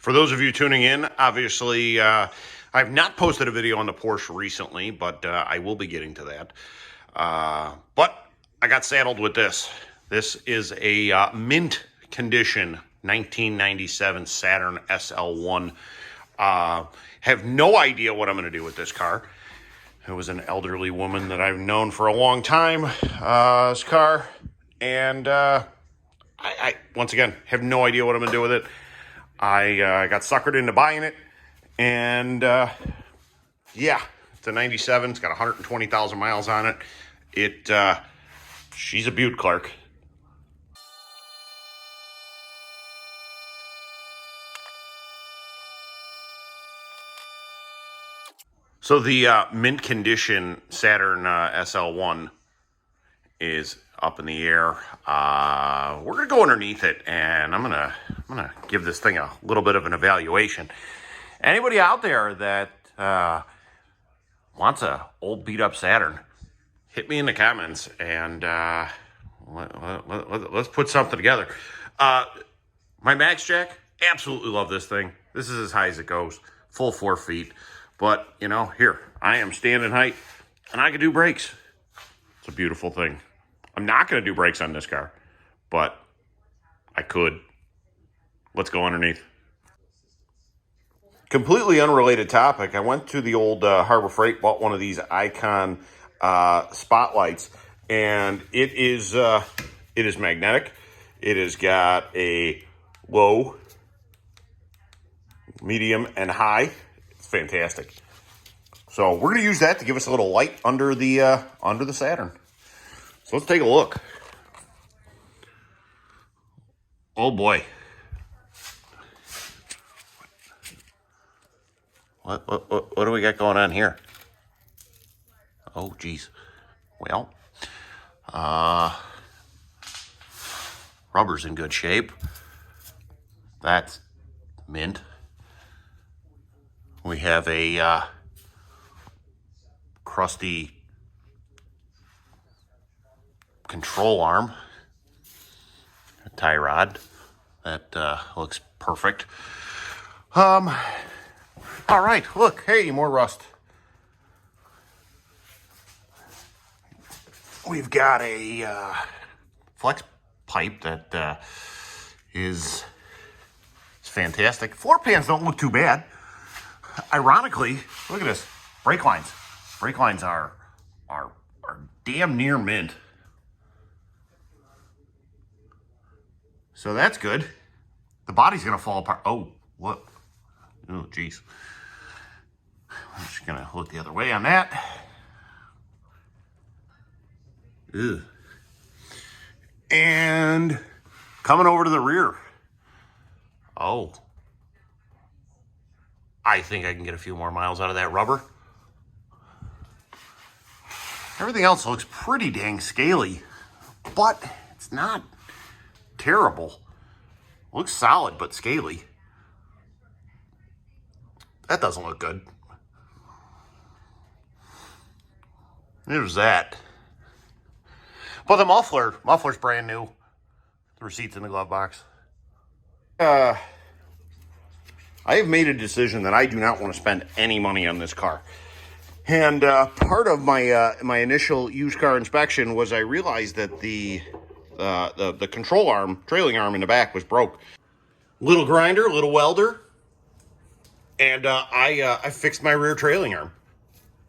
For those of you tuning in, obviously, I've not posted a video on the Porsche recently, but I will be getting to that. But I got saddled with this. This is a mint condition 1997 Saturn SL1. Have no idea what I'm going to do with this car. It was an elderly woman that I've known for a long time, this car. And I once again, have no idea what I'm going to do with it. I got suckered into buying it. And yeah, it's a 97. It's got 120,000 miles on it. She's a beaut, Clark. So the mint condition Saturn SL1 is up in the air. We're gonna go underneath it, and I'm gonna give this thing a little bit of an evaluation. Anybody out there that wants a old beat up Saturn, hit me in the comments, and let's put something together. My Max Jack, absolutely love this thing. This is as high as it goes, full 4 feet. But, you know, here, I am standing height, and I can do brakes. It's a beautiful thing. I'm not going to do brakes on this car, but I could. Let's go underneath. Completely unrelated topic. I went to the old Harbor Freight, bought one of these Icon spotlights, and it is magnetic. It has got a low, medium, and high. Fantastic. So we're going to use that to give us a little light under the Saturn. So let's take a look. Oh boy. What do we got going on here? Oh geez. Well, rubber's in good shape. That's mint. We have a crusty control arm, a tie rod that looks perfect. All right, look, hey, more rust. We've got a flex pipe that is fantastic. Floor pans don't look too bad. Ironically, look at this. Brake lines. Brake lines are damn near mint. So that's good. The body's gonna fall apart. Oh, what? Oh, geez. I'm just gonna look the other way on that. Ugh. And coming over to the rear. Oh. I think I can get a few more miles out of that rubber. Everything else looks pretty dang scaly, but it's not terrible. Looks solid, but scaly. That doesn't look good. There's that. But the muffler's brand new. The receipt's in the glove box. I have made a decision that I do not want to spend any money on this car. And part of my initial used car inspection was I realized that the control arm, trailing arm in the back was broke. Little grinder, little welder, and I fixed my rear trailing arm.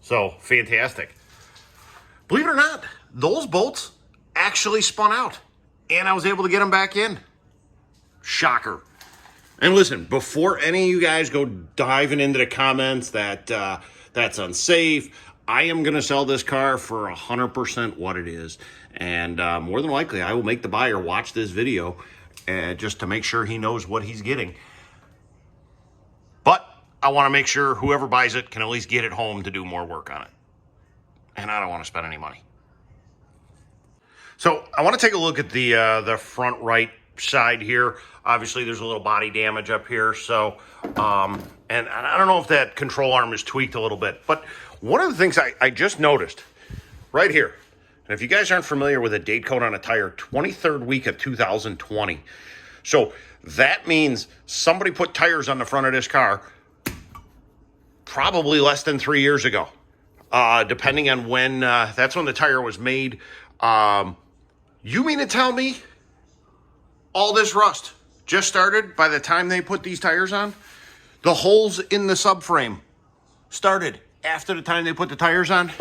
So, fantastic. Believe it or not, those bolts actually spun out, and I was able to get them back in. Shocker. And listen, before any of you guys go diving into the comments that that's unsafe, I am going to sell this car for 100% what it is. And more than likely, I will make the buyer watch this video just to make sure he knows what he's getting. But I want to make sure whoever buys it can at least get it home to do more work on it. And I don't want to spend any money. So I want to take a look at the front right side here. Obviously, there's a little body damage up here. So, and I don't know if that control arm is tweaked a little bit. But one of the things I just noticed right here, and if you guys aren't familiar with a date code on a tire, 23rd week of 2020. So that means somebody put tires on the front of this car probably less than 3 years ago, depending on when, that's when the tire was made. You mean to tell me all this rust just started by the time they put these tires on? The holes in the subframe started after the time they put the tires on?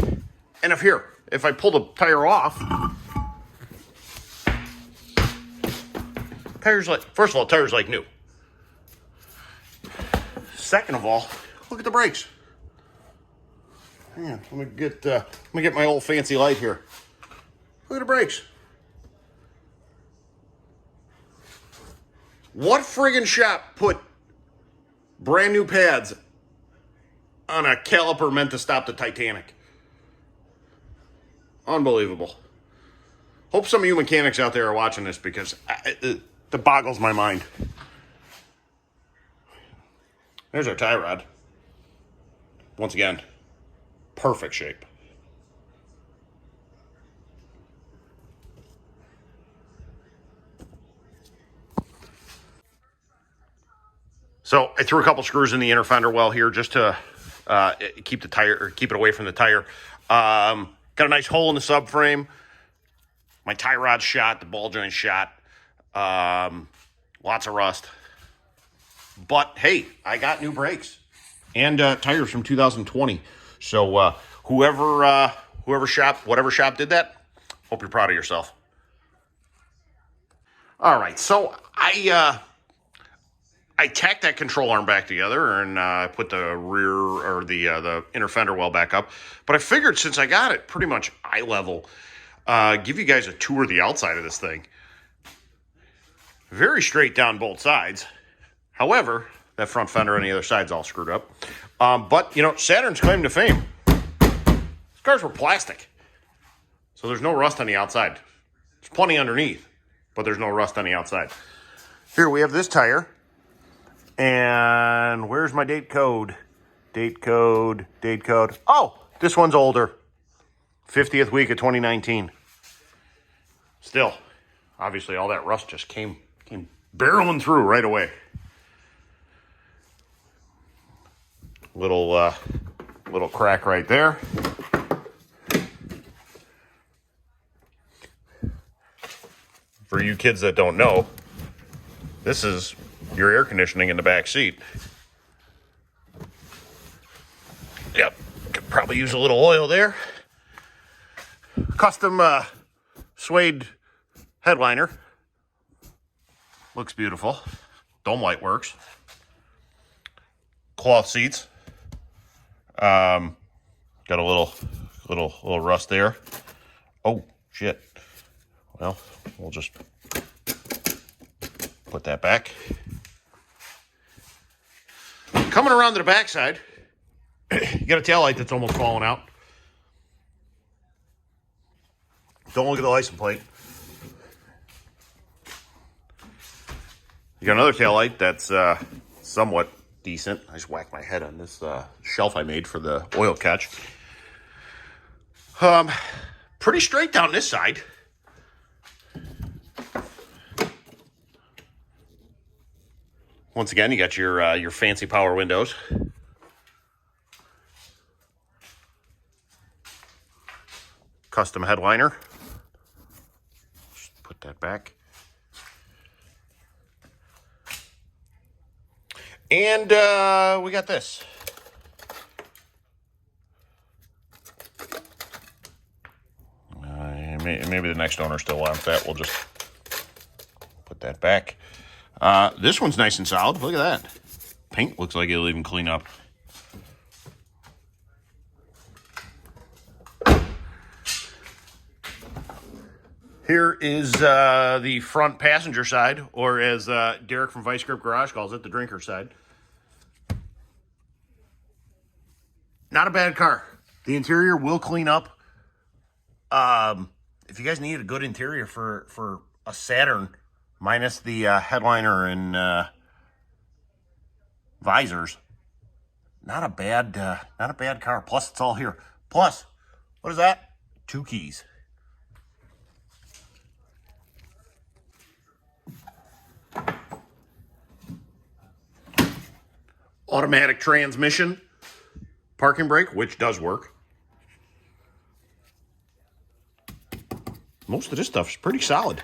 And if I pull the tire off, first of all, tires like new. Second of all, look at the brakes. Man, let me get my old fancy light here. Look at the brakes. What friggin' shop put brand new pads on a caliper meant to stop the Titanic? Unbelievable. Hope some of you mechanics out there are watching this, because it boggles my mind. There's our tie rod. Once again, perfect shape. So I threw a couple screws in the inner fender well here just to keep it away from the tire. Got a nice hole in the subframe. My tie rod's shot, the ball joint's shot. Lots of rust. But hey, I got new brakes and tires from 2020. So whatever shop did that, hope you're proud of yourself. All right, so I tacked that control arm back together and put the rear or the inner fender well back up. But I figured, since I got it pretty much eye level, give you guys a tour of the outside of this thing. Very straight down both sides. However, that front fender on the other side's all screwed up. But, Saturn's claim to fame, these cars were plastic. So there's no rust on the outside. There's plenty underneath, but there's no rust on the outside. Here we have this tire. And where's my date code? Date code. Oh, this one's older. 50th week of 2019. Still, obviously all that rust just came barreling through right away. Little crack right there. For you kids that don't know, this is your air conditioning in the back seat. Yep, could probably use a little oil there. Custom suede headliner. Looks beautiful. Dome light works. Cloth seats. Got a little rust there. Oh shit. Well, we'll just put that back. Coming around to the backside, you got a taillight that's almost falling out. Don't look at the license plate. You got another taillight that's somewhat decent. I just whacked my head on this shelf I made for the oil catch. Pretty straight down this side. Once again, you got your fancy power windows. Custom headliner. Just put that back. And we got this. Maybe the next owner still wants that. We'll just put that back. This one's nice and solid. Look at that. Paint looks like it'll even clean up. Here is the front passenger side, or as Derek from Vice Grip Garage calls it, the drinker side. Not a bad car. The interior will clean up. If you guys need a good interior for a Saturn, minus the headliner and visors, not a bad car. Plus, it's all here. Plus, what is that? 2 keys. automatic transmission, parking brake, which does work. Most of this stuff is pretty solid.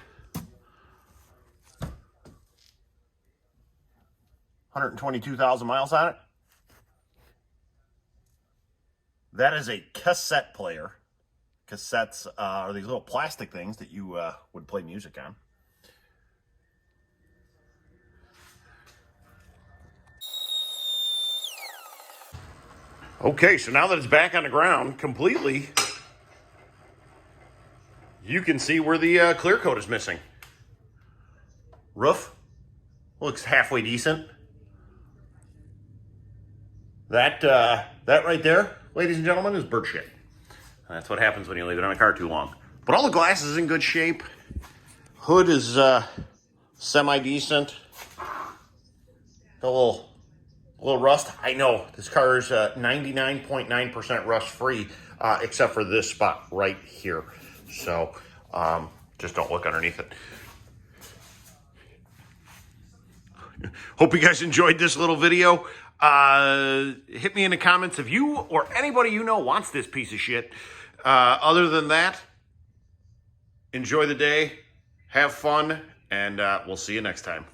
122,000 miles on it. That is a cassette player. Cassettes are these little plastic things that you would play music on. Okay, so now that it's back on the ground completely, you can see where the clear coat is missing. Roof looks halfway decent. That right there, ladies and gentlemen, is bird shit. That's what happens when you leave it on a car too long. But all the glass is in good shape. Hood is semi-decent. A little rust. I know this car is 99.9% rust-free, except for this spot right here. So just don't look underneath it. Hope you guys enjoyed this little video. Hit me in the comments if you or anybody you know wants this piece of shit. Other than that, enjoy the day, have fun, and we'll see you next time.